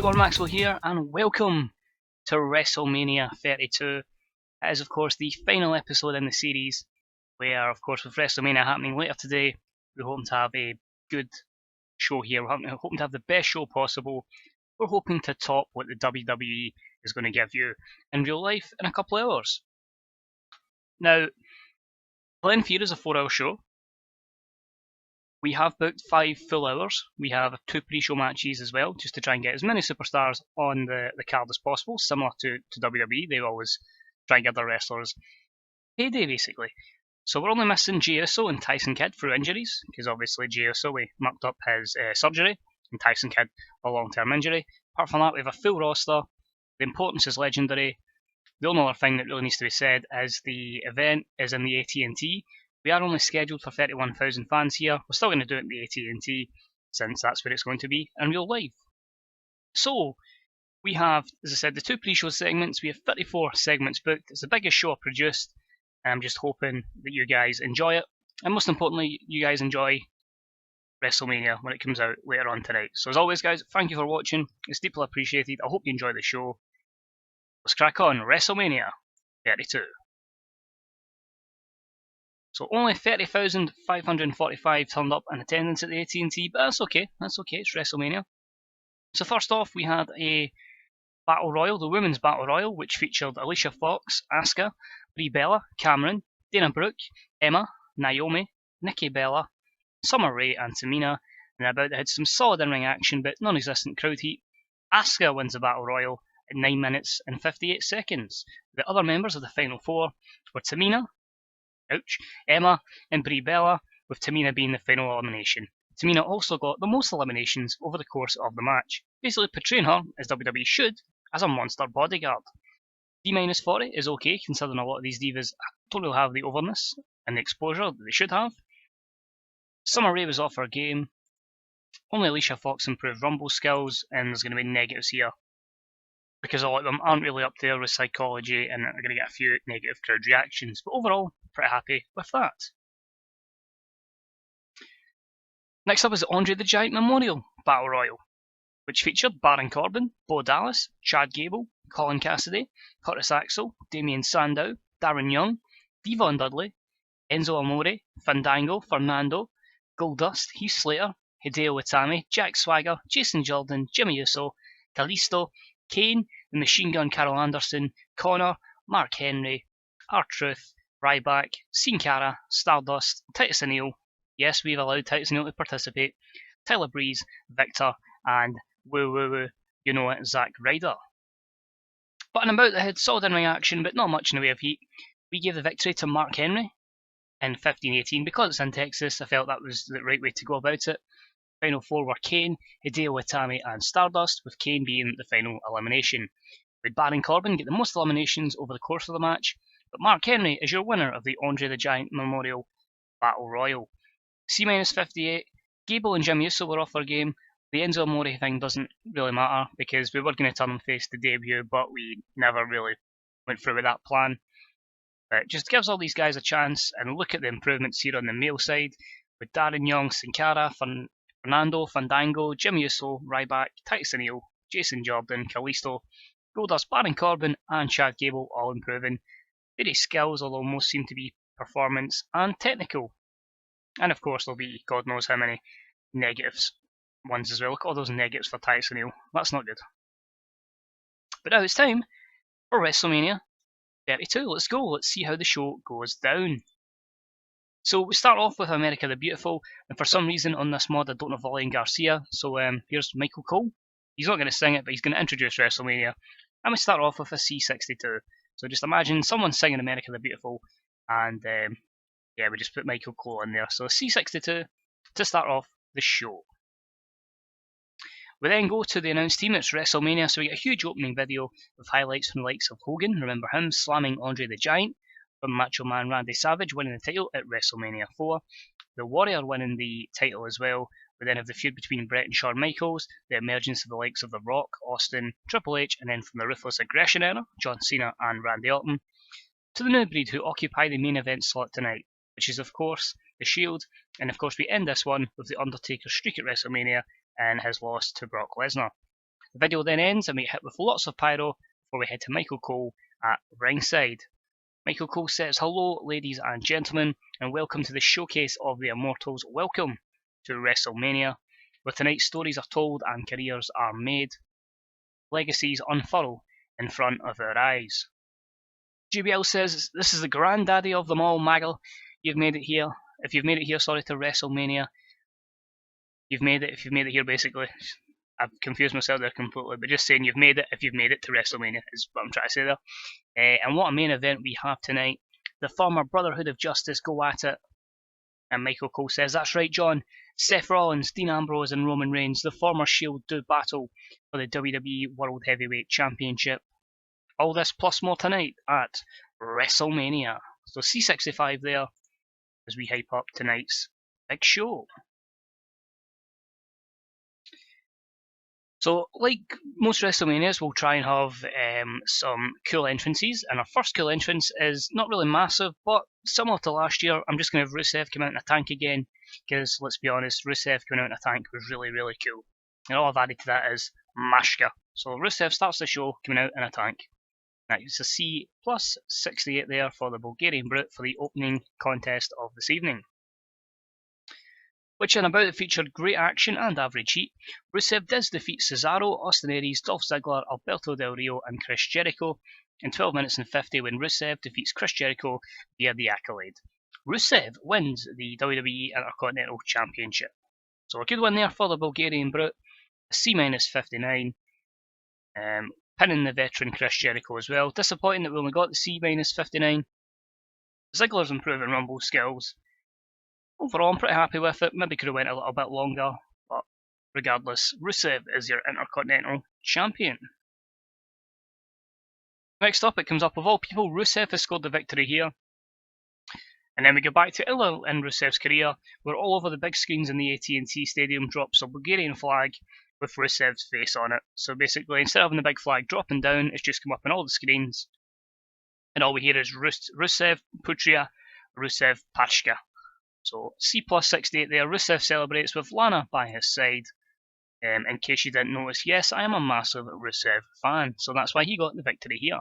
Football Maxwell here, and welcome to Wrestlemania 32. It is, of course, the final episode in the series, where, of course, with Wrestlemania happening later today, we're hoping to have a good show here. We're hoping to have the best show possible. We're hoping to top what the WWE is going to give you in real life in a couple of hours. Now, Glen Fear is a 4-hour show. We have booked 5 full hours. We have 2 pre-show matches as well, just to try and get as many superstars on the card as possible, similar to WWE. They always try and get their wrestlers payday, basically. So we're only missing Jey Uso and Tyson Kidd through injuries, because obviously Jey Uso, we mucked up his surgery, and Tyson Kidd, a long-term injury. Apart from that, we have a full roster. The importance is legendary. The only other thing that really needs to be said is the event is in the AT&T. We are only scheduled for 31,000 fans here. We're still going to do it in the AT&T, since that's where it's going to be in real life. So, we have, as I said, the 2 pre-show segments. We have 34 segments booked. It's the biggest show I've produced, and I'm just hoping that you guys enjoy it. And most importantly, you guys enjoy WrestleMania when it comes out later on tonight. So as always, guys, thank you for watching. It's deeply appreciated. I hope you enjoy the show. Let's crack on. WrestleMania 32. So only 30,545 turned up in attendance at the AT&T, but that's okay. That's okay. It's WrestleMania. So first off, we had a Battle Royal, the Women's Battle Royal, which featured Alicia Fox, Asuka, Brie Bella, Cameron, Dana Brooke, Emma, Naomi, Nikki Bella, Summer Rae, and Tamina. And about had some solid in-ring action, but non-existent crowd heat. Asuka wins the Battle Royal in 9 minutes and 58 seconds. The other members of the Final Four were Tamina, Emma, and Brie Bella, with Tamina being the final elimination. Tamina also got the most eliminations over the course of the match, basically portraying her, as WWE should, as a monster bodyguard. D-40 is okay, considering a lot of these divas don't really have the overness and the exposure that they should have. Summer Rae was off her game. Only Alicia Fox improved Rumble skills, and there's going to be negatives here, because a lot of them aren't really up there with psychology and are going to get a few negative crowd reactions. But overall, pretty happy with that. Next up is the Andre the Giant Memorial Battle Royal, which featured Baron Corbin, Bo Dallas, Chad Gable, Colin Cassidy, Curtis Axel, Damien Sandow, Darren Young, Devon Dudley, Enzo Amore, Fandango, Fernando, Goldust, Heath Slater, Hideo Itami, Jack Swagger, Jason Jordan, Jimmy Uso, Kalisto, Kane, the Machine Gun Carol Anderson, Connor, Mark Henry, R-Truth, Ryback, Sin Cara, Stardust, Titus O'Neil. Yes, we've allowed Titus O'Neil to participate. Tyler Breeze, Victor, and you know it, Zack Ryder. But in about, they had solid in-ring action, but not much in the way of heat. We gave the victory to Mark Henry in 15-18. Because it's in Texas, I felt that was the right way to go about it. Final 4 were Kane, Hideo Itami, and Stardust, with Kane being the final elimination. With Baron Corbin get the most eliminations over the course of the match, but Mark Henry is your winner of the Andre the Giant Memorial Battle Royal. C-58, Gable and Jimmy Uso were off their game. The Enzo Amore thing doesn't really matter, because we were going to turn them face to debut, but we never really went through with that plan. But it just gives all these guys a chance, and look at the improvements here on the male side, with Darren Young, Sin Cara, Fernando, Fandango, Jimmy Uso, Ryback, Titus O'Neil, Jason Jordan, Kalisto, Goldust, Baron Corbin, and Chad Gable all improving. Various skills, although most seem to be performance and technical. And of course there'll be God knows how many negatives ones as well. Look at all those negatives for Titus O'Neil. That's not good. But now it's time for WrestleMania 32. Let's go. Let's see how the show goes down. So we start off with America the Beautiful, and for some reason on this mod I don't have Lillian Garcia, so here's Michael Cole. He's not going to sing it, but he's going to introduce WrestleMania. And we start off with a C62. So just imagine someone singing America the Beautiful, and yeah, we just put Michael Cole in there. So C62 to start off the show. We then go to the announced team. It's WrestleMania, so we get a huge opening video with highlights from the likes of Hogan, remember him, slamming Andre the Giant, from Macho Man Randy Savage winning the title at WrestleMania 4. The Warrior winning the title as well. We then have the feud between Bret and Shawn Michaels, the emergence of the likes of The Rock, Austin, Triple H, and then from the Ruthless Aggression era, John Cena and Randy Orton, to the new breed who occupy the main event slot tonight, which is of course The Shield, and of course we end this one with The Undertaker's streak at WrestleMania and his loss to Brock Lesnar. The video then ends and we hit with lots of pyro before we head to Michael Cole at ringside. Michael Cole says, "Hello ladies and gentlemen, and welcome to the showcase of the Immortals. Welcome to Wrestlemania, where tonight's stories are told and careers are made. Legacies unfurl in front of our eyes." JBL says, "This is the granddaddy of them all, Maggle. You've made it here. If you've made it here, to WrestleMania. You've made it if you've made it here, basically. I've confused myself there completely, but just saying you've made it if you've made it to WrestleMania is what I'm trying to say there. And what a main event we have tonight. The former Brotherhood of Justice go at it. And Michael Cole says, "That's right, John. Seth Rollins, Dean Ambrose and Roman Reigns, the former Shield, do battle for the WWE World Heavyweight Championship. All this plus more tonight at WrestleMania." So C65 there as we hype up tonight's big show. So, like most WrestleManias, we'll try and have some cool entrances, and our first cool entrance is not really massive, but similar to last year. I'm just going to have Rusev come out in a tank again, because let's be honest, Rusev coming out in a tank was really, really cool. And all I've added to that is Mashka. So Rusev starts the show coming out in a tank. Now, it's a C plus 68 there for the Bulgarian Brute for the opening contest of this evening, which in about it featured great action and average heat. Rusev does defeat Cesaro, Austin Aries, Dolph Ziggler, Alberto Del Rio and Chris Jericho in 12 minutes and 50 when Rusev defeats Chris Jericho via the Accolade. Rusev wins the WWE Intercontinental Championship. So a good win there for the Bulgarian Brute, a C-59, pinning the veteran Chris Jericho as well. Disappointing that we only got the C-59. Ziggler's improving Rumble skills. Overall, I'm pretty happy with it. Maybe could have went a little bit longer, but regardless, Rusev is your Intercontinental Champion. Next up, it comes up of all people, Rusev has scored the victory here. And then we go back to earlier in Rusev's career, where all over the big screens in the AT&T Stadium drops a Bulgarian flag with Rusev's face on it. So basically, instead of having the big flag dropping down, it's just come up on all the screens. And all we hear is Rusev Putria, Rusev Pashka. So C plus 68 there. Rusev celebrates with Lana by his side. In case you didn't notice, yes, I am a massive Rusev fan, so that's why he got the victory here.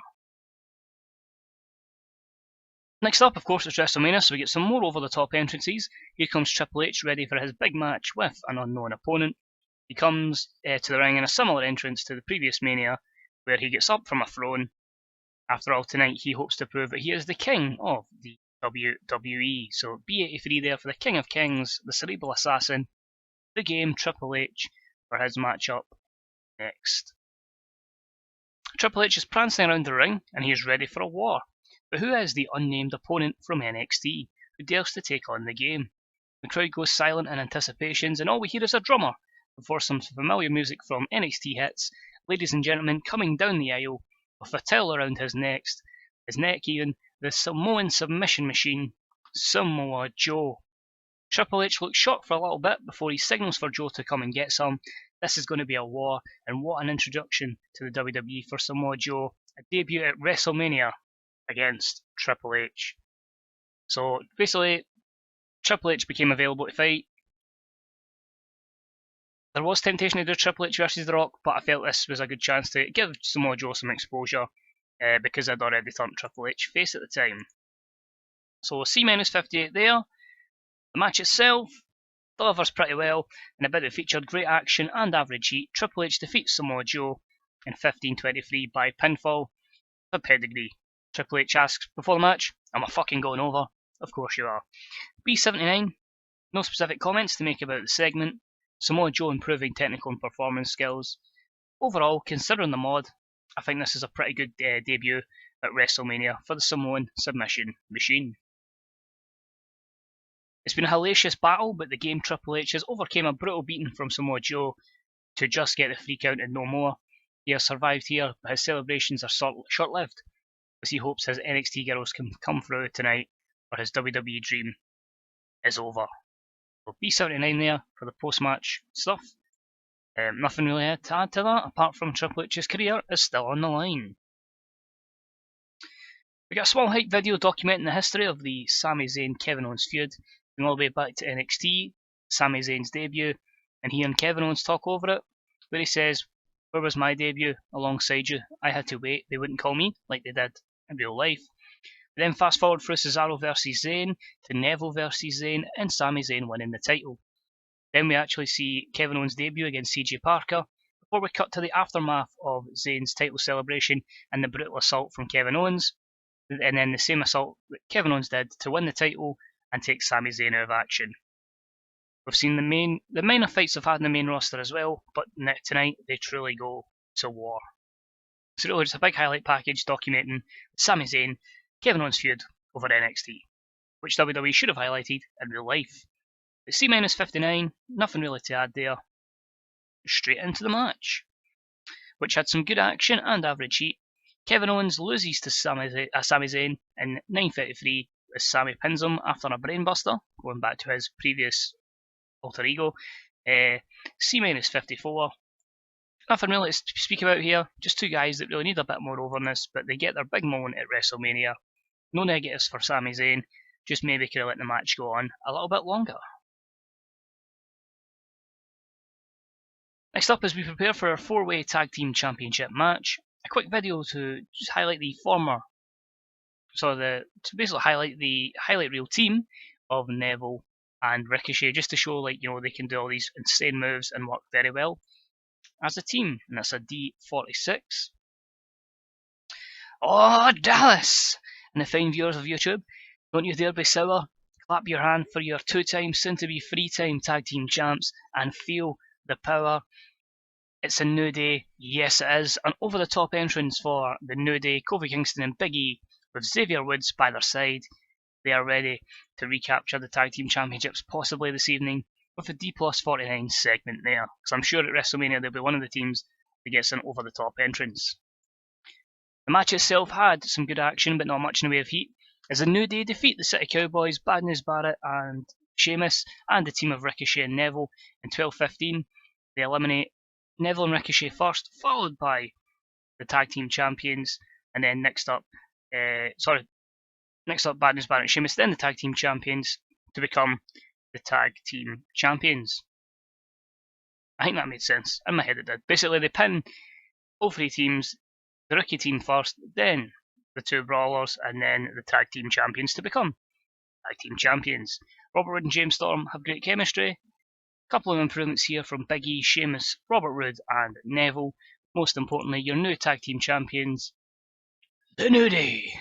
Next up, of course, it's WrestleMania, so we get some more over-the-top entrances. Here comes Triple H ready for his big match with an unknown opponent. He comes to the ring in a similar entrance to the previous Mania, where he gets up from a throne. After all, tonight he hopes to prove that he is the king of the WWE. So B83 there for the King of Kings, the Cerebral Assassin, the Game, Triple H, for his matchup next. Triple H is prancing around the ring, and he is ready for a war. But who is the unnamed opponent from NXT who dares to take on the Game? The crowd goes silent in anticipations, and all we hear is a drummer before some familiar music from NXT hits. Ladies and gentlemen, coming down the aisle with a towel around his neck even, the Samoan submission machine, Samoa Joe. Triple H looks shocked for a little bit before he signals for Joe to come and get some. This is going to be a war, and what an introduction to the WWE for Samoa Joe. A debut at WrestleMania against Triple H. So basically, Triple H became available to fight. There was temptation to do Triple H versus The Rock, but I felt this was a good chance to give Samoa Joe some exposure because I'd already turned Triple H face at the time. So C-58 there. The match itself delivers pretty well, and a bit that featured great action and average heat. Triple H defeats Samoa Joe in 15:23 by pinfall. A pedigree. Triple H asks before the match, "Am I fucking going over?" Of course you are. B79, no specific comments to make about the segment. Samoa Joe improving technical and performance skills. Overall, considering the mod, I think this is a pretty good debut at WrestleMania for the Samoan submission machine. It's been a hellacious battle, but the Game, Triple H, has overcame a brutal beating from Samoa Joe to just get the 3 count and no more. He has survived here, but his celebrations are short-lived, as he hopes his NXT girls can come through tonight, or his WWE dream is over. So B79 there for the post-match stuff. Nothing really to add to that, apart from Triple H's career is still on the line. We got a small hype video documenting the history of the Sami Zayn Kevin Owens feud, going all the way back to NXT, Sami Zayn's debut, and he and Kevin Owens talk over it, where he says, Where was my debut alongside you? I had to wait. They wouldn't call me like they did in real life. We then fast forward through Cesaro versus Zayn to Neville versus Zayn and Sami Zayn winning the title. Then we actually see Kevin Owens' debut against CJ Parker before we cut to the aftermath of Zayn's title celebration and the brutal assault from Kevin Owens, and then the same assault that Kevin Owens did to win the title and take Sami Zayn out of action. We've seen the minor fights I've had in the main roster as well, but tonight they truly go to war. So really just a big highlight package documenting Sami Zayn, Kevin Owens feud over NXT, which WWE should have highlighted in real life. But C-59, nothing really to add there. Straight into the match, which had some good action and average heat. Kevin Owens loses to Sami Zayn in 9:33 as Sami pins him after a brainbuster, going back to his previous alter ego. C-54. Nothing really to speak about here, just two guys that really need a bit more overness, but they get their big moment at WrestleMania. No negatives for Sami Zayn, just maybe could have let the match go on a little bit longer. Next up, as we prepare for our 4-way tag team championship match, a quick video to just highlight the highlight reel team of Neville and Ricochet, just to show they can do all these insane moves and work very well as a team, and that's a D46. Oh, Dallas! And the fine viewers of YouTube, don't you dare be sour. Clap your hand for your 2-time, soon-to-be 3-time tag team champs and feel the power. It's a New Day, yes it is, an over-the-top entrance for the New Day, Kofi Kingston and Big E, with Xavier Woods by their side. They are ready to recapture the tag team championships possibly this evening with a D+49 segment there, because I'm sure at WrestleMania they'll be one of the teams that gets an over-the-top entrance. The match itself had some good action, but not much in the way of heat, as the New Day defeat the City Cowboys, Bad News Barrett and Sheamus, and the team of Ricochet and Neville in 12:15. They eliminate Neville and Ricochet first, followed by the tag team champions, and then next up, Bad News Barrett and Sheamus, then the tag team champions to become the tag team champions. I think that made sense. In my head it did. Basically, they pin all three teams, the rookie team first, then the two brawlers, and then the tag team champions to become tag team champions. Robert Roode and James Storm have great chemistry. A couple of improvements here from Big E, Sheamus, Robert Roode, and Neville. Most importantly, your new tag team champions, the New Day.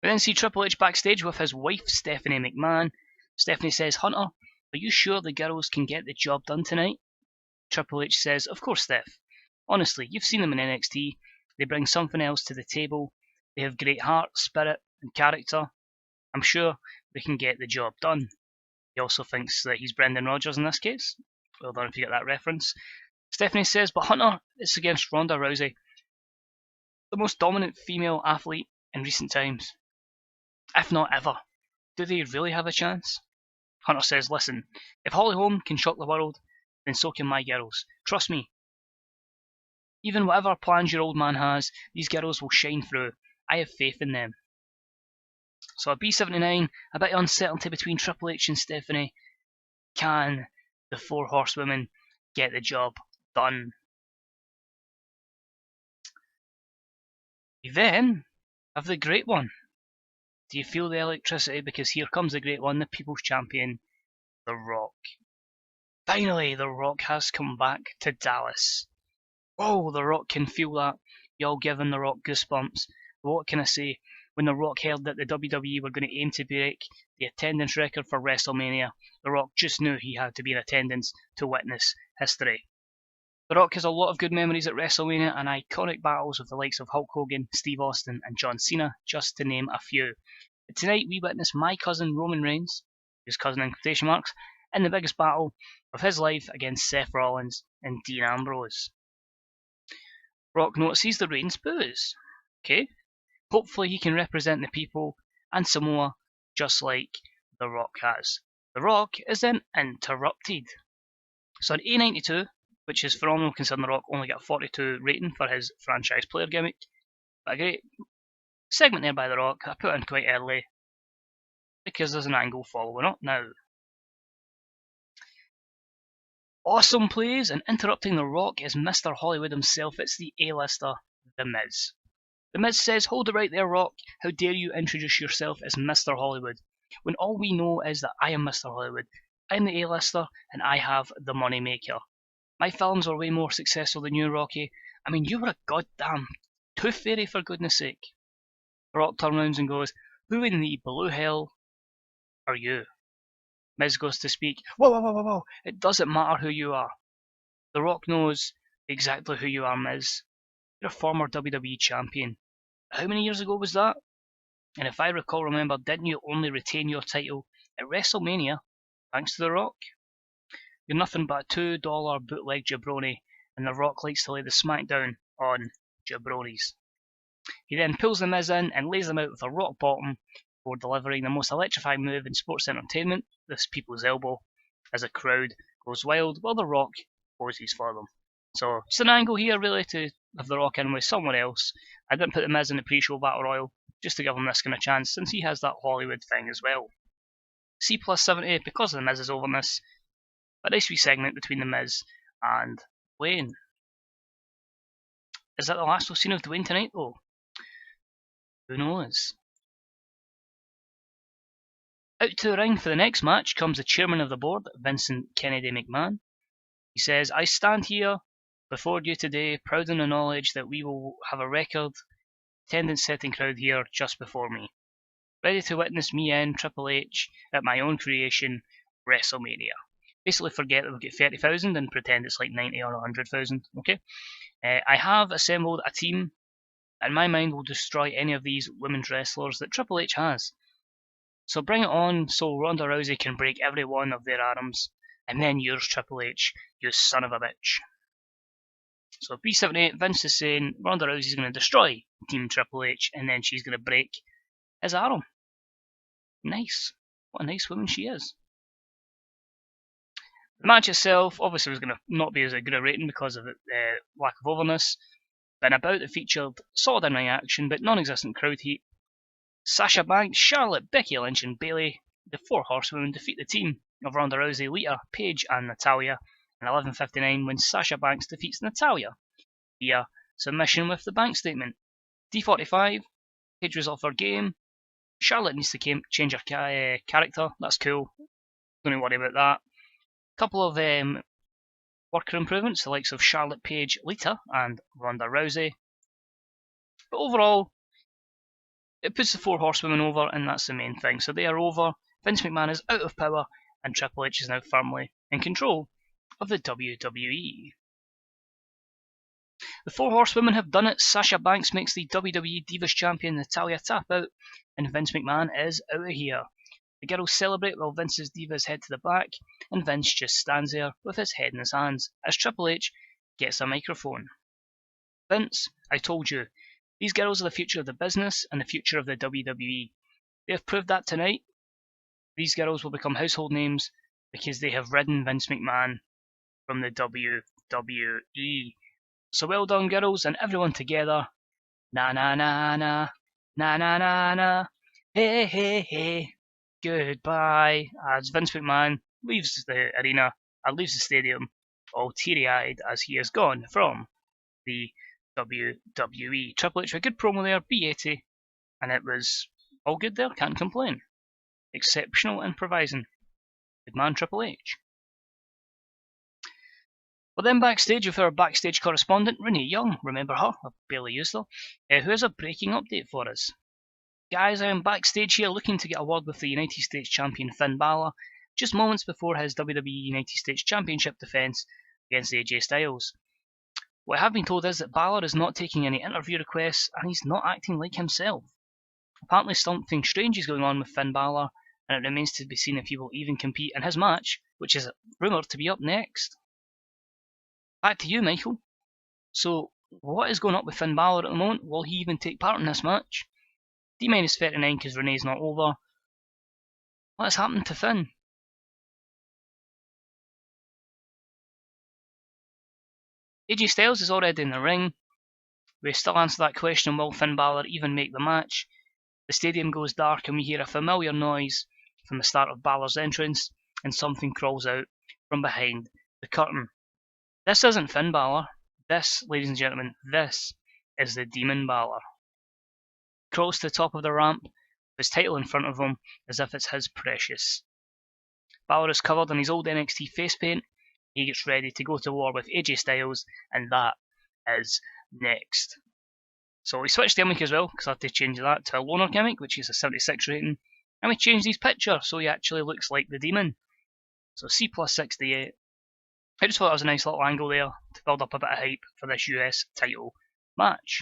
We then see Triple H backstage with his wife, Stephanie McMahon. Stephanie says, "Hunter, are you sure the girls can get the job done tonight?" Triple H says, "Of course, Steph. Honestly, you've seen them in NXT. They bring something else to the table. They have great heart, spirit, and character. I'm sure they can get the job done." He also thinks that he's Brendan Rodgers in this case. Well done if you get that reference. Stephanie says, "But Hunter, it's against Ronda Rousey, the most dominant female athlete in recent times. If not ever. Do they really have a chance?" Hunter says, "Listen, if Holly Holm can shock the world, then so can my girls. Trust me. Even whatever plans your old man has, these girls will shine through. I have faith in them." So a B79, a bit of uncertainty between Triple H and Stephanie. Can the four horsewomen get the job done? We then have the great one. Do you feel the electricity? Because here comes the great one, the People's Champion, The Rock. Finally, The Rock has come back to Dallas. Oh, The Rock can feel that. Y'all giving The Rock goosebumps. What can I say? When The Rock heard that the WWE were going to aim to break the attendance record for WrestleMania, The Rock just knew he had to be in attendance to witness history. The Rock has a lot of good memories at WrestleMania and iconic battles with the likes of Hulk Hogan, Steve Austin, and John Cena, just to name a few. But tonight we witness my cousin Roman Reigns, his cousin in quotation marks, in the biggest battle of his life against Seth Rollins and Dean Ambrose. Rock notices the Reigns boos. Okay, hopefully he can represent the people and Samoa just like The Rock has. The Rock is then interrupted. So an A92, which is phenomenal considering The Rock only got a 42 rating for his franchise player gimmick. But a great segment there by The Rock. I put in quite early because there's an angle following up now. Awesome plays, and interrupting The Rock is Mr. Hollywood himself. It's the A-lister, The Miz. The Miz says, "Hold it right there, Rock. How dare you introduce yourself as Mr. Hollywood, when all we know is that I am Mr. Hollywood. I'm the A-lister, and I have the money maker. My films are way more successful than you, Rocky. I mean, you were a goddamn tooth fairy, for goodness sake." The Rock turns around and goes, "Who in the blue hell are you?" Miz goes to speak. Whoa. It doesn't matter who you are. The Rock knows exactly who you are, Miz. You're a former WWE champion. How many years ago was that? And if I remember, didn't you only retain your title at WrestleMania thanks to The Rock? You're nothing but a $2 bootleg jabroni, and The Rock likes to lay the smackdown on jabronis. He then pulls the Miz in and lays them out with a rock bottom before delivering the most electrifying move in sports entertainment, this people's elbow, as the crowd goes wild while The Rock poses for them. So it's an angle here really to have The Rock in with someone else. I didn't put the Miz in the pre-show Battle Royal just to give him this kind of chance, since he has that Hollywood thing as well. C plus 70 because of the Miz's overness. A nice wee segment between the Miz and Dwayne. Is that the last we've seen of Dwayne tonight though? Who knows? Out to the ring for the next match comes the chairman of the board, Vincent Kennedy McMahon. He says, "I stand here before you today, proud in the knowledge that we will have a record attendance-setting crowd here just before me, ready to witness me and Triple H at my own creation, Wrestlemania." Basically forget that we've got 30,000 and pretend it's like 90 or 100,000, okay? "I have assembled a team, and my mind will destroy any of these women's wrestlers that Triple H has. So bring it on so Ronda Rousey can break every one of their arms, and then yours, Triple H, you son of a bitch." So B78, Vince is saying Ronda Rousey's going to destroy Team Triple H, and then she's going to break his arm. Nice. What a nice woman she is. The match itself obviously was going to not be as good a rating because of lack of overness, but in a bout that featured solid in-ring action but non-existent crowd heat, Sasha Banks, Charlotte, Becky Lynch and Bayley, the four horsewomen, defeat the team of Ronda Rousey, Lita, Paige and Natalya in 11:59 when Sasha Banks defeats Natalya via submission with the bank statement. D45, Paige was off her game, Charlotte needs to change her character, that's cool, don't worry about that. Couple of worker improvements, the likes of Charlotte, Paige, Lita and Ronda Rousey. But overall, it puts the four horsewomen over, and that's the main thing. So they are over, Vince McMahon is out of power, and Triple H is now firmly in control of the WWE. The four horsewomen have done it. Sasha Banks makes the WWE Divas Champion Natalya tap out, and Vince McMahon is out of here. The girls celebrate while Vince's divas head to the back, and Vince just stands there with his head in his hands as Triple H gets a microphone. "Vince, I told you, these girls are the future of the business and the future of the WWE. They have proved that tonight. These girls will become household names because they have ridden Vince McMahon from the WWE. So well done, girls, and everyone together. Na na na na, na na na na, hey hey hey. Goodbye," as Vince McMahon leaves the arena and leaves the stadium all teary-eyed as he has gone from the WWE. Triple H, a good promo there, B80, and it was all good there, can't complain. Exceptional improvising. Good man, Triple H. Well, then backstage with our backstage correspondent, Renee Young, remember her, I barely used her, who has a breaking update for us. "Guys, I am backstage here looking to get a word with the United States Champion Finn Balor, just moments before his WWE United States Championship defense against AJ Styles. What I have been told is that Balor is not taking any interview requests and he's not acting like himself. Apparently something strange is going on with Finn Balor, and it remains to be seen if he will even compete in his match, which is rumoured to be up next." Back to you, Michael. So, what is going on with Finn Balor at the moment? Will he even take part in this match? D-39 because Renee's not over. What has happened to Finn? AJ Styles is already in the ring. We still answer that question, will Finn Balor even make the match? The stadium goes dark and we hear a familiar noise from the start of Balor's entrance, and something crawls out from behind The curtain. This isn't Finn Balor. This, ladies and gentlemen, this is the Demon Balor. Crawls to the top of the ramp, with his title in front of him, as if it's his precious. Balor is covered in his old NXT face paint. He gets ready to go to war with AJ Styles, and that is next. So we switched the gimmick as well, because I had to change that to a loner gimmick, which is a 76 rating. And we changed his picture, so he actually looks like the Demon. So C plus 68. I just thought that was a nice little angle there, to build up a bit of hype for this US title match.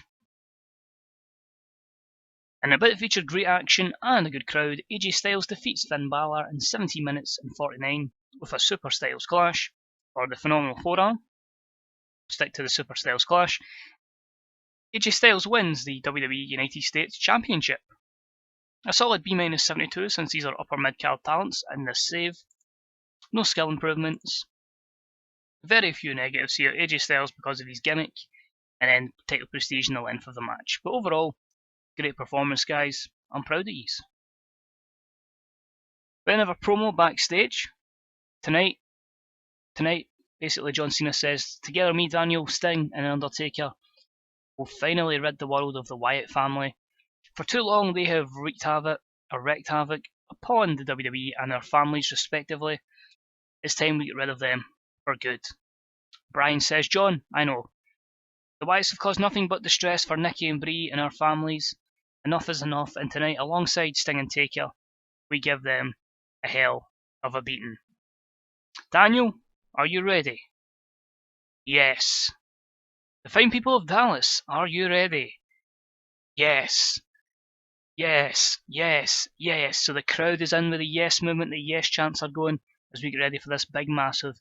And a bit featured great action and a good crowd. AJ Styles defeats Finn Balor in 17 minutes and 49 with a Super Styles Clash, or the Phenomenal Forearm. Stick to the Super Styles Clash. AJ Styles wins the WWE United States Championship. A solid B-72 since these are upper mid-card talents in this save. No skill improvements. Very few negatives here. AJ Styles because of his gimmick, and then title prestige in the length of the match. But overall, great performance, guys. I'm proud of yous. Then have a promo backstage. Tonight, basically John Cena says, together me, Daniel, Sting and Undertaker will finally rid the world of the Wyatt family. For too long they have wreaked havoc upon the WWE and their families respectively. It's time we get rid of them for good. Bryan says, John, I know. The Wyatts have caused nothing but distress for Nikki and Brie and our families. Enough is enough, and tonight, alongside Sting and Taker, we give them a hell of a beating. Daniel, are you ready? Yes. The fine people of Dallas, are you ready? Yes. Yes, yes, yes. So the crowd is in with the yes movement, the yes chants are going as we get ready for this big, massive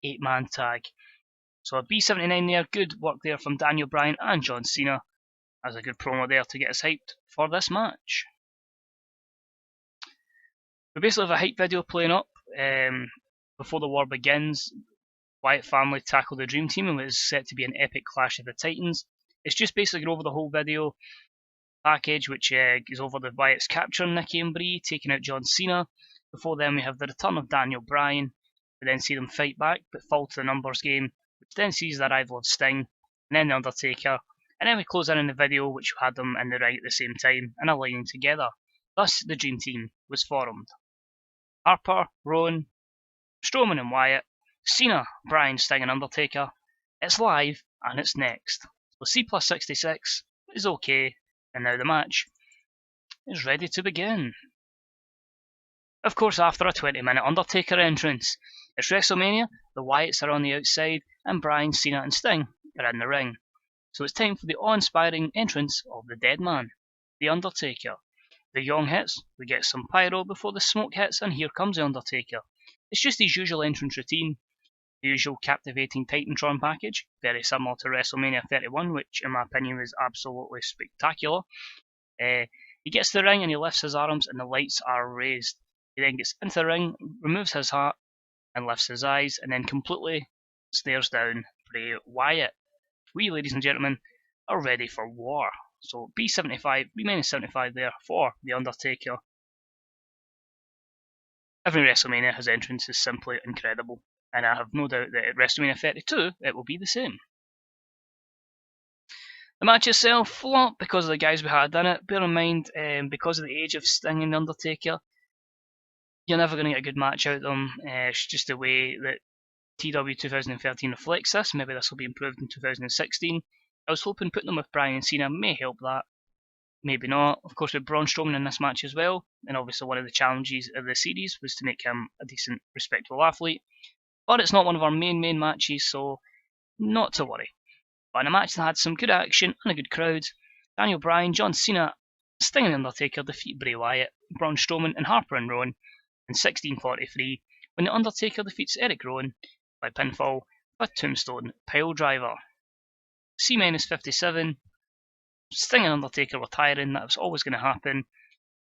8-man tag. So a B79 there, good work there from Daniel Bryan and John Cena. As a good promo there to get us hyped for this match. We basically have a hype video playing up before the war begins. Wyatt family tackle the Dream Team and what is set to be an epic clash of the Titans. It's just basically going over the whole video package, which is over the Wyatts capturing Nikki and Brie, taking out John Cena. Before then we have the return of Daniel Bryan. We then see them fight back, but fall to the numbers game, which then sees the arrival of Sting, and then the Undertaker. And then we close in the video, which had them in the ring at the same time and aligning together. Thus, the Dream Team was formed. Harper, Rowan, Strowman and Wyatt, Cena, Bryan, Sting and Undertaker. It's live, and it's next. So C plus 66 is okay, and now the match is ready to begin. Of course, after a 20-minute Undertaker entrance, it's Wrestlemania, the Wyatts are on the outside, and Bryan, Cena and Sting are in the ring. So it's time for the awe-inspiring entrance of the dead man, the Undertaker. The gong hits, we get some pyro before the smoke hits, and here comes the Undertaker. It's just his usual entrance routine, the usual captivating Titantron package, very similar to Wrestlemania 31, which in my opinion was absolutely spectacular. He gets to the ring and he lifts his arms and the lights are raised. He then gets into the ring, removes his hat and lifts his eyes, and then completely stares down Bray Wyatt. We, ladies and gentlemen, are ready for war. So B75, B-75 there for The Undertaker. Every Wrestlemania, his entrance is simply incredible, and I have no doubt that at Wrestlemania 32 it will be the same. The match itself, flop because of the guys we had in it. Bear in mind, because of the age of Sting and The Undertaker, you're never going to get a good match out of them. It's just the way that TEW2013 reflects this. Maybe this will be improved in 2016. I was hoping putting them with Bryan and Cena may help that. Maybe not. Of course, with Braun Strowman in this match as well. And obviously one of the challenges of the series was to make him a decent, respectable athlete. But it's not one of our main matches, so not to worry. But in a match that had some good action and a good crowd, Daniel Bryan, John Cena, Sting and Undertaker defeat Bray Wyatt, Braun Strowman and Harper and Rowan in 16:43 when The Undertaker defeats Eric Rowan by pinfall with Tombstone Piledriver. C-57, Sting and Undertaker were tiring, that was always going to happen.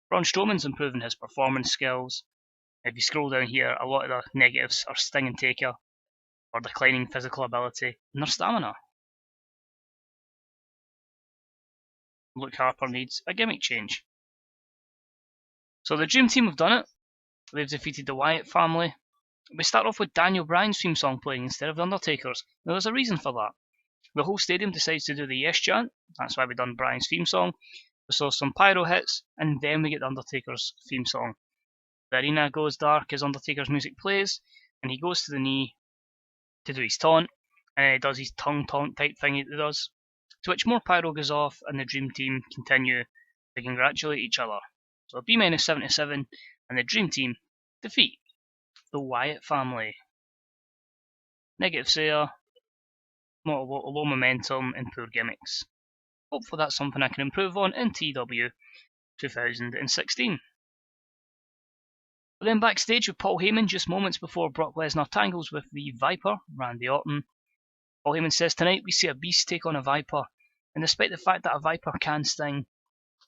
Braun Strowman's improving his performance skills. If you scroll down here, a lot of the negatives are Sting and Taker, or declining physical ability and their stamina. Luke Harper needs a gimmick change. So the Dream Team have done it. They've defeated the Wyatt family. We start off with Daniel Bryan's theme song playing instead of the Undertaker's. Now there's a reason for that. The whole stadium decides to do the yes chant, that's why we done Bryan's theme song. We saw some pyro hits, and then we get the Undertaker's theme song. The arena goes dark as Undertaker's music plays, and he goes to the knee to do his taunt, and then he does his tongue taunt type thing he does, to which more pyro goes off, and the Dream Team continue to congratulate each other. So B-77 and the Dream Team defeat the Wyatt family. Negatives there, low momentum and poor gimmicks. Hopefully that's something I can improve on in TEW 2016. But then backstage with Paul Heyman just moments before Brock Lesnar tangles with the Viper, Randy Orton. Paul Heyman says tonight we see a beast take on a Viper, and despite the fact that a Viper can sting,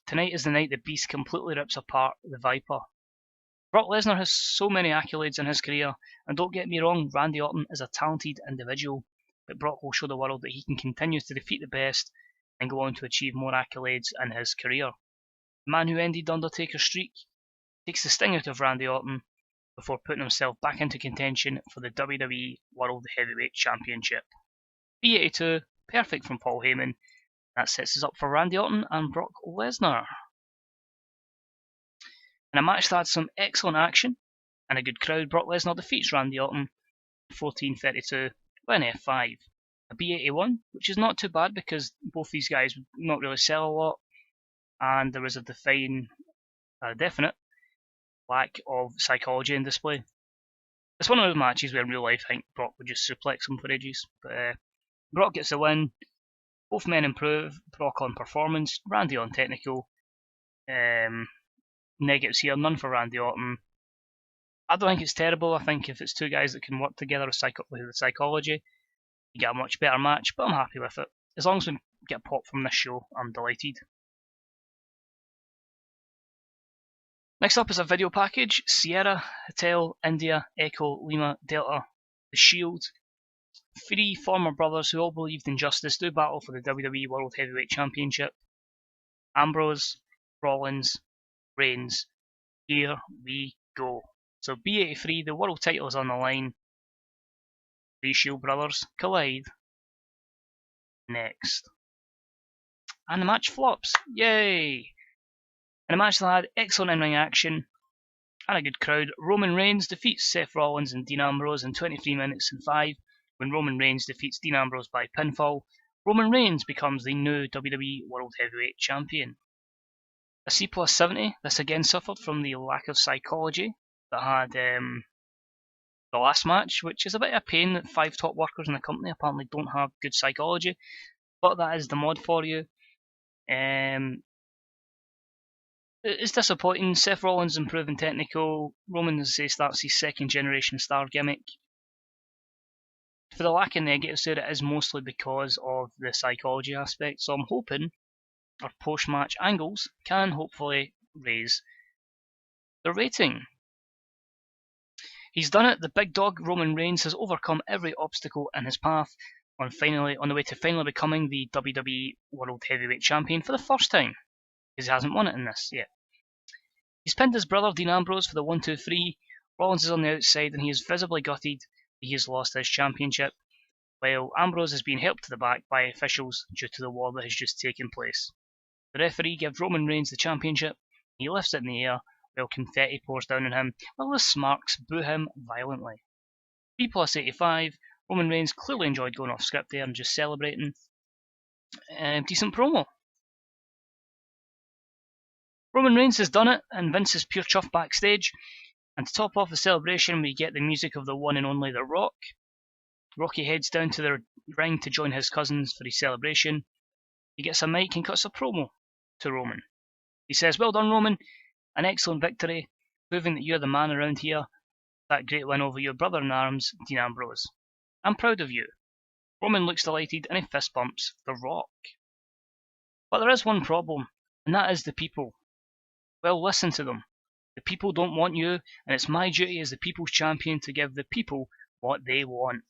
tonight is the night the beast completely rips apart the Viper. Brock Lesnar has so many accolades in his career, and don't get me wrong, Randy Orton is a talented individual, but Brock will show the world that he can continue to defeat the best and go on to achieve more accolades in his career. The man who ended Undertaker's streak takes the sting out of Randy Orton before putting himself back into contention for the WWE World Heavyweight Championship. B82, perfect from Paul Heyman. That sets us up for Randy Orton and Brock Lesnar. In a match that had some excellent action and a good crowd, Brock Lesnar defeats Randy Orton 14:32 by an F5. A B81, which is not too bad because both these guys would not really sell a lot, and there was a definite lack of psychology in display. It's one of those matches where in real life I think Brock would just suplex him for ages, but Brock gets the win. Both men improve, Brock on performance, Randy on technical. Negatives here, none for Randy Orton. I don't think it's terrible. I think if it's two guys that can work together with the psychology, you get a much better match, but I'm happy with it. As long as we get a pop from this show, I'm delighted. Next up is a video package. Sierra, Hotel, India, Echo, Lima, Delta, The Shield. 3 former brothers who all believed in justice do battle for the WWE World Heavyweight Championship. Ambrose, Rollins, Reigns. Here we go. So B83, the world title is on the line. 3 Shield brothers collide. Next. And the match flops. Yay! In a match that had excellent in-ring action and a good crowd, Roman Reigns defeats Seth Rollins and Dean Ambrose in 23 minutes and 5. When Roman Reigns defeats Dean Ambrose by pinfall, Roman Reigns becomes the new WWE World Heavyweight Champion. A C+70, this again suffered from the lack of psychology that had the last match, which is a bit of a pain that 5 top workers in the company apparently don't have good psychology, but that is the mod for you. It's disappointing. Seth Rollins improving technical. Roman, as I say, starts his second generation star gimmick. For the lack of negatives there, it is mostly because of the psychology aspect, so I'm hoping our post-match angles can hopefully raise the rating. He's done it. The big dog Roman Reigns has overcome every obstacle in his path on the way to finally becoming the WWE World Heavyweight Champion for the first time, because he hasn't won it in this yet. He's pinned his brother Dean Ambrose for the 1-2-3. Rollins is on the outside and he is visibly gutted that he has lost his championship, while Ambrose is being helped to the back by officials due to the war that has just taken place. The referee gives Roman Reigns the championship. He lifts it in the air while confetti pours down on him, while the Smarks boo him violently. B+85, Roman Reigns clearly enjoyed going off script there and just celebrating. Decent promo. Roman Reigns has done it, and Vince is pure chuff backstage. And to top off the celebration, we get the music of the one and only The Rock. Rocky heads down to the ring to join his cousins for his celebration. He gets a mic and cuts a promo to Roman. He says, "Well done, Roman. An excellent victory, proving that you're the man around here. That great win over your brother in arms, Dean Ambrose. I'm proud of you." Roman looks delighted and he fist bumps The Rock. But there is one problem, and that is the people. Well, listen to them. The people don't want you, and it's my duty as the people's champion to give the people what they want.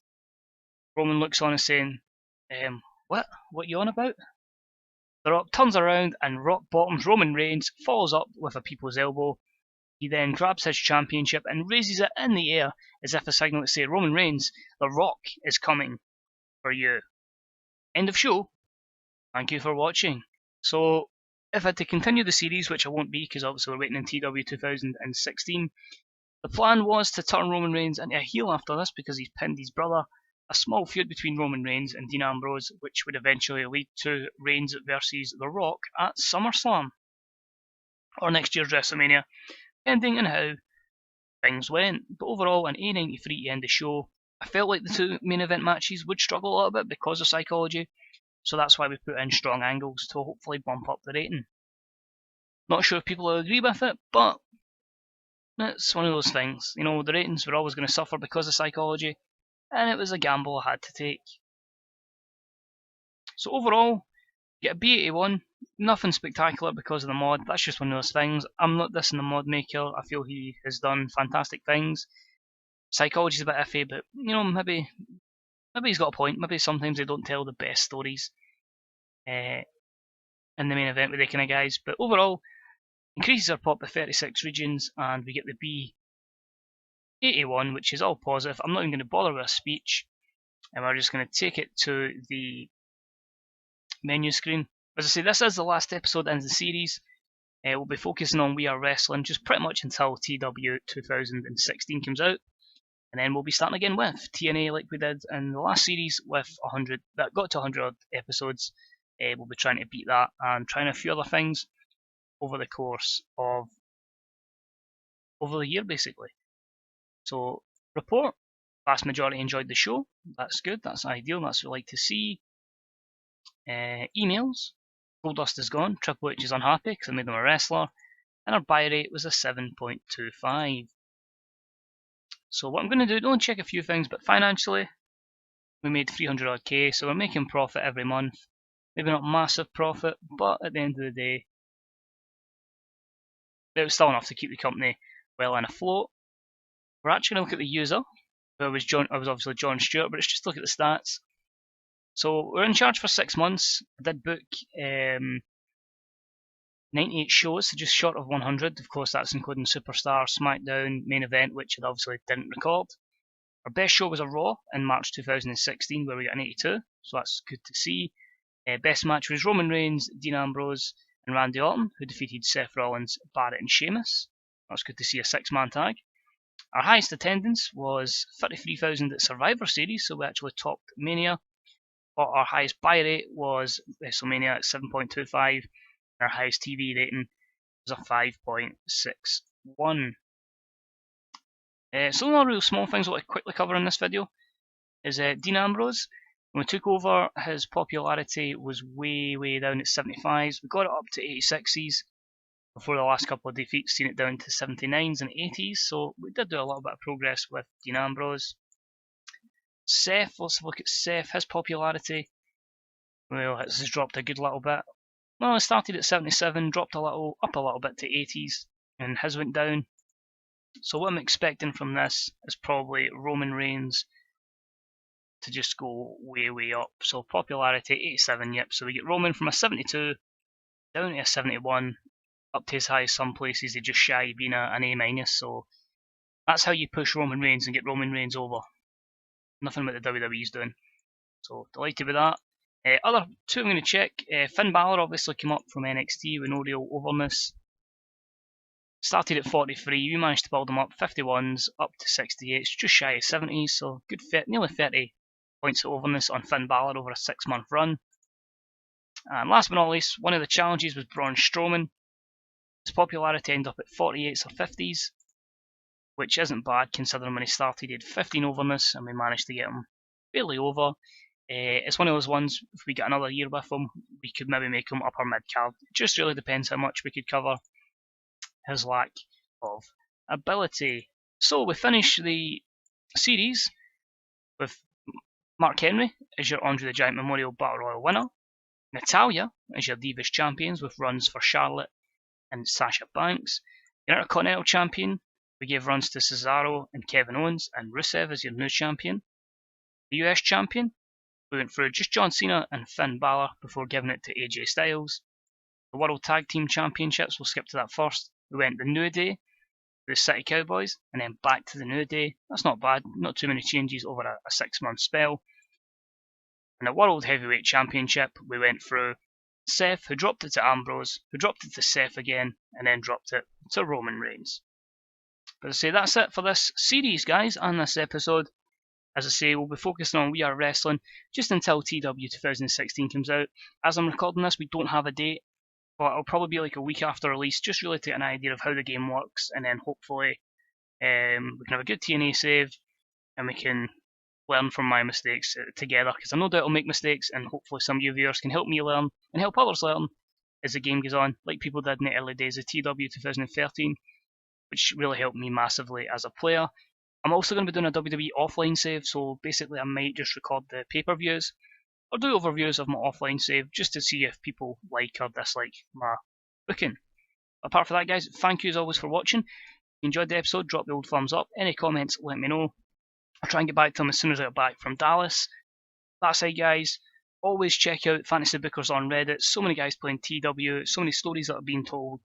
Roman looks on and saying, What you on about? The Rock turns around and rock bottoms Roman Reigns, follows up with a people's elbow. He then grabs his championship and raises it in the air as if a signal to say, Roman Reigns, The Rock is coming for you. End of show. Thank you for watching. So, if I had to continue the series, which I won't be because obviously we're waiting in TEW2013, the plan was to turn Roman Reigns into a heel after this because he's pinned his brother. A small feud between Roman Reigns and Dean Ambrose, which would eventually lead to Reigns versus The Rock at SummerSlam or next year's WrestleMania, depending on how things went. But overall, in A93 to end the show, I felt like the two main event matches would struggle a little bit because of psychology, so that's why we put in strong angles to hopefully bump up the rating. Not sure if people will agree with it, but it's one of those things. You know, the ratings were always going to suffer because of psychology, and it was a gamble I had to take. So overall, get a B81, nothing spectacular because of the mod, that's just one of those things. I'm not dissing the mod maker, I feel he has done fantastic things. Psychology's a bit iffy, but you know, maybe he's got a point. Maybe sometimes they don't tell the best stories in the main event with the kind of guys. But overall, increases our pop by 36 regions, and we get the B81, which is all positive. I'm not even going to bother with a speech, and we're just going to take it to the menu screen. As I say, this is the last episode in the series. We'll be focusing on We Are Wrestling just pretty much until TEW2013 comes out. And then we'll be starting again with TNA like we did in the last series with 100, that got to 100 episodes. We'll be trying to beat that and trying a few other things over the course of the year basically. So, report, vast majority enjoyed the show. That's good, that's ideal, that's what we like to see. Emails, Goldust is gone, Triple H is unhappy because I made him a wrestler, and our buy rate was a 7.25. So what I'm going to do, only check a few things, but financially, we made 300 odd K, so we're making profit every month. Maybe not massive profit, but at the end of the day, it was still enough to keep the company well and afloat. We're actually going to look at the user, who I was obviously John Stewart, but let's just look at the stats. So we're in charge for 6 months. I did book 98 shows, so just short of 100. Of course, that's including Superstar, SmackDown, Main Event, which I obviously didn't record. Our best show was a Raw in March 2016, where we got an 82, so that's good to see. Best match was Roman Reigns, Dean Ambrose, and Randy Orton, who defeated Seth Rollins, Barrett, and Sheamus. That's good to see a 6-man tag. Our highest attendance was 33,000 at Survivor Series, so we actually topped Mania. But our highest buy rate was WrestleMania at 7.25. Our highest TV rating was a 5.61. Some of the real small things I want to quickly cover in this video is Dean Ambrose. When we took over, his popularity was way down at 75s. We got it up to 86s before the last couple of defeats, seen it down to 79s and 80s. So we did do a little bit of progress with Dean Ambrose. Seth, let's look at Seth. His popularity, well, it's dropped a good little bit. Well, it started at 77, dropped a little, up a little bit to 80s, and his went down. So what I'm expecting from this is probably Roman Reigns to just go way up. So popularity 87, yep. So we get Roman from a 72 down to a 71, up to as high as some places they just shy being an A-. So that's how you push Roman Reigns and get Roman Reigns over. Nothing what the WWE's doing. So delighted with that. Other two I'm going to check. Finn Balor obviously came up from NXT with no real overness. Started at 43, we managed to build him up 51s up to 68, just shy of 70s, so good fit, nearly 30 points of overness on Finn Balor over a 6-month run. And last but not least, one of the challenges was Braun Strowman. His popularity ended up at 48s or 50s, which isn't bad considering when he started he had 15 overness and we managed to get him fairly over. It's one of those ones, if we get another year with him, we could maybe make him upper mid-card. It just really depends how much we could cover his lack of ability. So we finish the series with Mark Henry as your Andre the Giant Memorial Battle Royal winner, Natalya as your Divas Champions with runs for Charlotte and Sasha Banks, your Intercontinental Champion, we gave runs to Cesaro and Kevin Owens, and Rusev as your new champion. The US Champion, we went through just John Cena and Finn Balor before giving it to AJ Styles. The World Tag Team Championships, we'll skip to that first. We went the New Day, the City Cowboys, and then back to the New Day. That's not bad, not too many changes over a 6-month spell. In the World Heavyweight Championship, we went through Seth, who dropped it to Ambrose, who dropped it to Seth again, and then dropped it to Roman Reigns. But as I say, that's it for this series, guys, and this episode. As I say, we'll be focusing on We Are Wrestling just until TEW2013 comes out. As I'm recording this, we don't have a date, but it'll probably be like a week after release, just really to get an idea of how the game works, and then hopefully we can have a good TNA save, and we can learn from my mistakes together, because I no doubt I'll make mistakes, and hopefully some of you viewers can help me learn, and help others learn as the game goes on, like people did in the early days of TEW2013, which really helped me massively as a player. I'm also going to be doing a WWE offline save, so basically I might just record the pay-per-views, or do overviews of my offline save, just to see if people like or dislike my booking. Apart from that, guys, thank you as always for watching. If you enjoyed the episode, drop the old thumbs up. Any comments, let me know. I'll try and get back to them as soon as I get back from Dallas. That said, guys, always check out Fantasy Bookers on Reddit. So many guys playing TW, so many stories that are being told.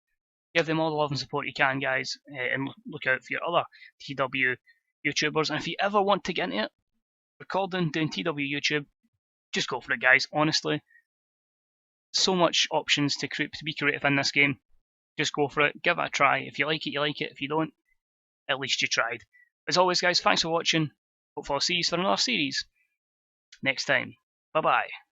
Give them all the love and support you can, guys, and look out for your other TW YouTubers. And if you ever want to get into it, recording, doing TW YouTube, just go for it, guys. Honestly, so much options to be creative in this game. Just go for it, give it a try. If you like it, you like it. If you don't, at least you tried. As always, guys, thanks for watching. Hopefully I'll see you for another series next time. Bye bye.